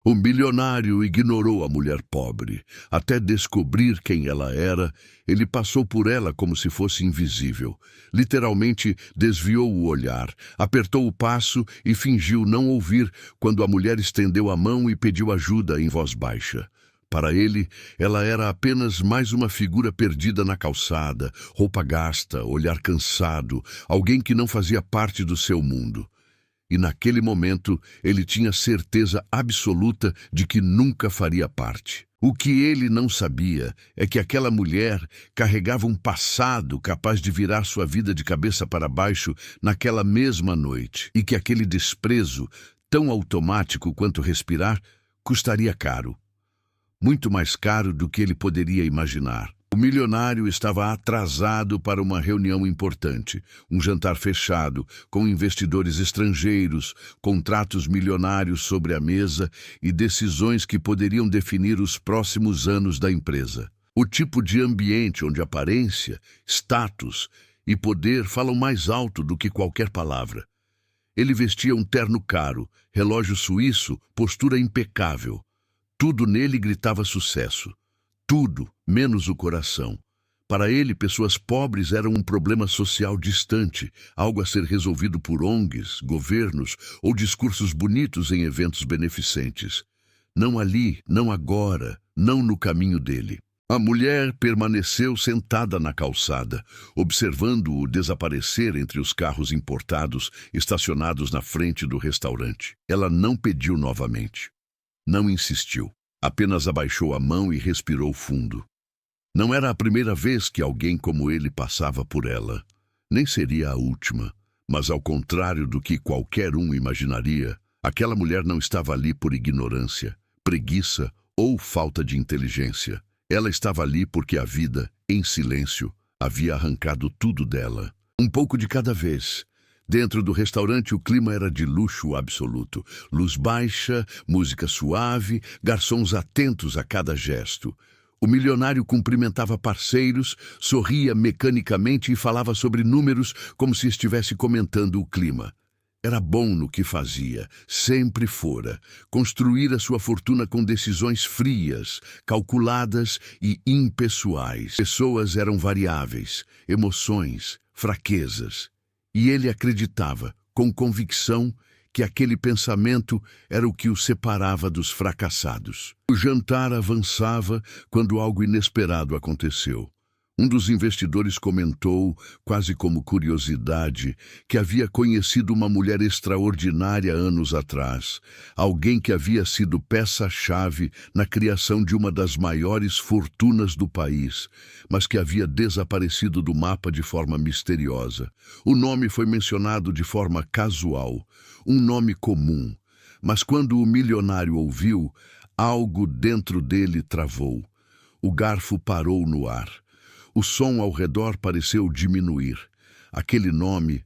O milionário ignorou a mulher pobre. Até descobrir quem ela era, ele passou por ela como se fosse invisível. Literalmente desviou o olhar, apertou o passo e fingiu não ouvir quando a mulher estendeu a mão e pediu ajuda em voz baixa. Para ele, ela era apenas mais uma figura perdida na calçada, roupa gasta, olhar cansado, alguém que não fazia parte do seu mundo. E naquele momento ele tinha certeza absoluta de que nunca faria parte. O que ele não sabia é que aquela mulher carregava um passado capaz de virar sua vida de cabeça para baixo naquela mesma noite, e que aquele desprezo, tão automático quanto respirar, custaria caro. Muito mais caro do que ele poderia imaginar. O milionário estava atrasado para uma reunião importante, um jantar fechado, com investidores estrangeiros, contratos milionários sobre a mesa e decisões que poderiam definir os próximos anos da empresa. O tipo de ambiente onde aparência, status e poder falam mais alto do que qualquer palavra. Ele vestia um terno caro, relógio suíço, postura impecável. Tudo nele gritava sucesso. Tudo, menos o coração. Para ele, pessoas pobres eram um problema social distante, algo a ser resolvido por ONGs, governos ou discursos bonitos em eventos beneficentes. Não ali, não agora, não no caminho dele. A mulher permaneceu sentada na calçada, observando-o desaparecer entre os carros importados estacionados na frente do restaurante. Ela não pediu novamente. Não insistiu. Apenas abaixou a mão e respirou fundo. Não era a primeira vez que alguém como ele passava por ela. Nem seria a última. Mas ao contrário do que qualquer um imaginaria, aquela mulher não estava ali por ignorância, preguiça ou falta de inteligência. Ela estava ali porque a vida, em silêncio, havia arrancado tudo dela. Um pouco de cada vez. Dentro do restaurante o clima era de luxo absoluto. Luz baixa, música suave, garçons atentos a cada gesto. O milionário cumprimentava parceiros, sorria mecanicamente e falava sobre números como se estivesse comentando o clima. Era bom no que fazia, sempre fora. Construir a sua fortuna com decisões frias, calculadas e impessoais. Pessoas eram variáveis, emoções, fraquezas. E ele acreditava, com convicção, que aquele pensamento era o que o separava dos fracassados. O jantar avançava quando algo inesperado aconteceu. Um dos investidores comentou, quase como curiosidade, que havia conhecido uma mulher extraordinária anos atrás, alguém que havia sido peça-chave na criação de uma das maiores fortunas do país, mas que havia desaparecido do mapa de forma misteriosa. O nome foi mencionado de forma casual, um nome comum, mas quando o milionário ouviu, algo dentro dele travou. O garfo parou no ar. O som ao redor pareceu diminuir. Aquele nome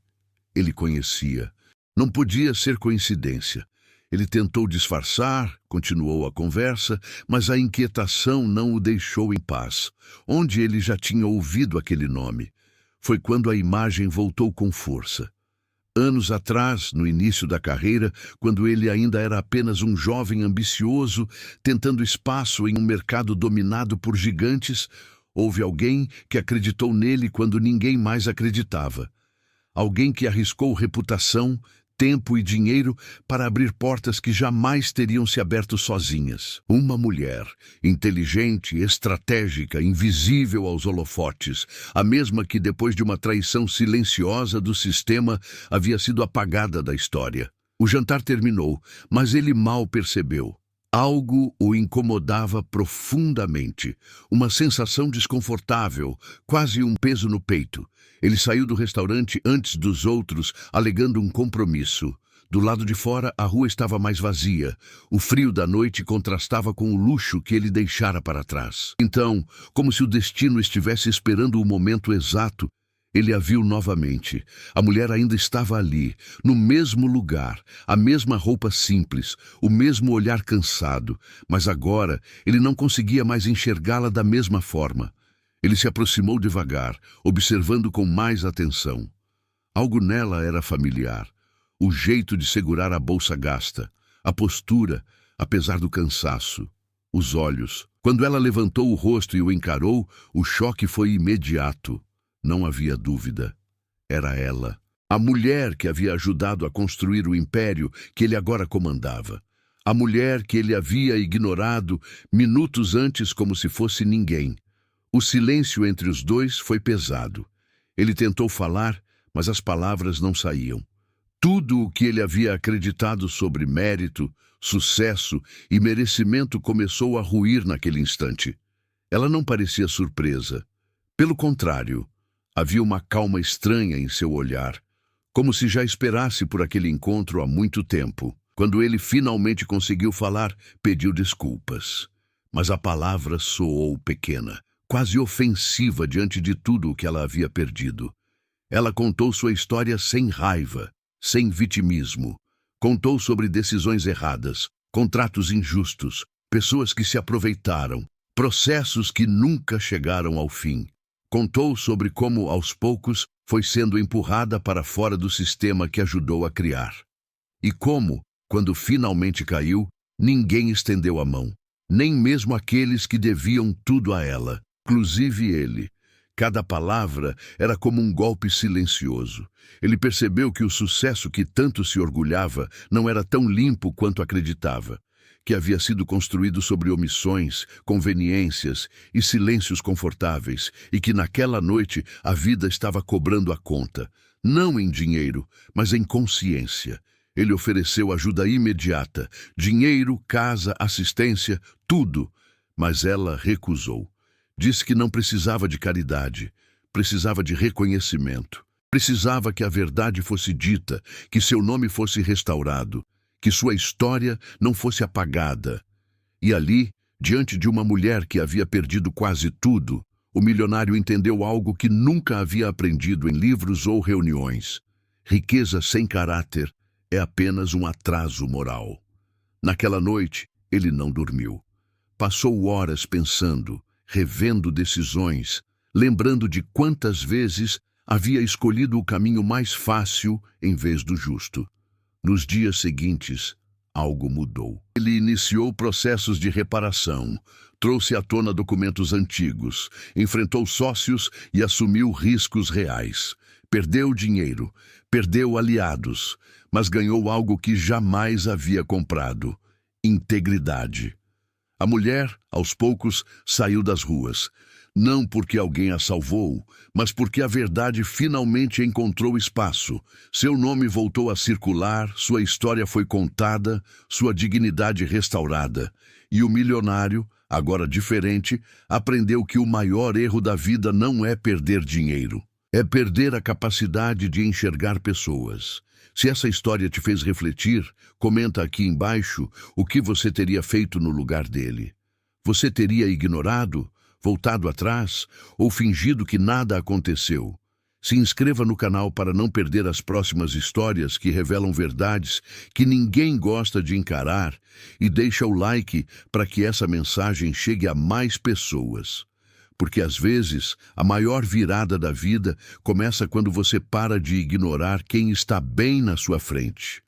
ele conhecia. Não podia ser coincidência. Ele tentou disfarçar, continuou a conversa, mas a inquietação não o deixou em paz. Onde ele já tinha ouvido aquele nome? Foi quando a imagem voltou com força. Anos atrás, no início da carreira, quando ele ainda era apenas um jovem ambicioso, tentando espaço em um mercado dominado por gigantes, houve alguém que acreditou nele quando ninguém mais acreditava. Alguém que arriscou reputação, tempo e dinheiro para abrir portas que jamais teriam se aberto sozinhas. Uma mulher, inteligente, estratégica, invisível aos holofotes, a mesma que depois de uma traição silenciosa do sistema havia sido apagada da história. O jantar terminou, mas ele mal percebeu. Algo o incomodava profundamente, uma sensação desconfortável, quase um peso no peito. Ele saiu do restaurante antes dos outros, alegando um compromisso. Do lado de fora, a rua estava mais vazia. O frio da noite contrastava com o luxo que ele deixara para trás. Então, como se o destino estivesse esperando o momento exato, ele a viu novamente. A mulher ainda estava ali, no mesmo lugar, a mesma roupa simples, o mesmo olhar cansado, mas agora ele não conseguia mais enxergá-la da mesma forma. Ele se aproximou devagar, observando com mais atenção. Algo nela era familiar. O jeito de segurar a bolsa gasta, a postura, apesar do cansaço. Os olhos. Quando ela levantou o rosto e o encarou, o choque foi imediato. Não havia dúvida. Era ela. A mulher que havia ajudado a construir o império que ele agora comandava. A mulher que ele havia ignorado minutos antes como se fosse ninguém. O silêncio entre os dois foi pesado. Ele tentou falar, mas as palavras não saíam. Tudo o que ele havia acreditado sobre mérito, sucesso e merecimento começou a ruir naquele instante. Ela não parecia surpresa. Pelo contrário, havia uma calma estranha em seu olhar, como se já esperasse por aquele encontro há muito tempo. Quando ele finalmente conseguiu falar, pediu desculpas. Mas a palavra soou pequena, quase ofensiva diante de tudo o que ela havia perdido. Ela contou sua história sem raiva, sem vitimismo. Contou sobre decisões erradas, contratos injustos, pessoas que se aproveitaram, processos que nunca chegaram ao fim. Contou sobre como, aos poucos, foi sendo empurrada para fora do sistema que ajudou a criar. E como, quando finalmente caiu, ninguém estendeu a mão, nem mesmo aqueles que deviam tudo a ela, inclusive ele. Cada palavra era como um golpe silencioso. Ele percebeu que o sucesso que tanto se orgulhava não era tão limpo quanto acreditava, que havia sido construído sobre omissões, conveniências e silêncios confortáveis, e que naquela noite a vida estava cobrando a conta, não em dinheiro, mas em consciência. Ele ofereceu ajuda imediata, dinheiro, casa, assistência, tudo, mas ela recusou. Disse que não precisava de caridade, precisava de reconhecimento. Precisava que a verdade fosse dita, que seu nome fosse restaurado, que sua história não fosse apagada. E ali, diante de uma mulher que havia perdido quase tudo, o milionário entendeu algo que nunca havia aprendido em livros ou reuniões. Riqueza sem caráter é apenas um atraso moral. Naquela noite, ele não dormiu. Passou horas pensando, revendo decisões, lembrando de quantas vezes havia escolhido o caminho mais fácil em vez do justo. Nos dias seguintes, algo mudou. Ele iniciou processos de reparação, trouxe à tona documentos antigos, enfrentou sócios e assumiu riscos reais. Perdeu dinheiro, perdeu aliados, mas ganhou algo que jamais havia comprado: integridade. A mulher, aos poucos, saiu das ruas. Não porque alguém a salvou, mas porque a verdade finalmente encontrou espaço. Seu nome voltou a circular, sua história foi contada, sua dignidade restaurada. E o milionário, agora diferente, aprendeu que o maior erro da vida não é perder dinheiro. É perder a capacidade de enxergar pessoas. Se essa história te fez refletir, comenta aqui embaixo o que você teria feito no lugar dele. Você teria ignorado, voltado atrás ou fingido que nada aconteceu? Se inscreva no canal para não perder as próximas histórias que revelam verdades que ninguém gosta de encarar e deixa o like para que essa mensagem chegue a mais pessoas. Porque às vezes a maior virada da vida começa quando você para de ignorar quem está bem na sua frente.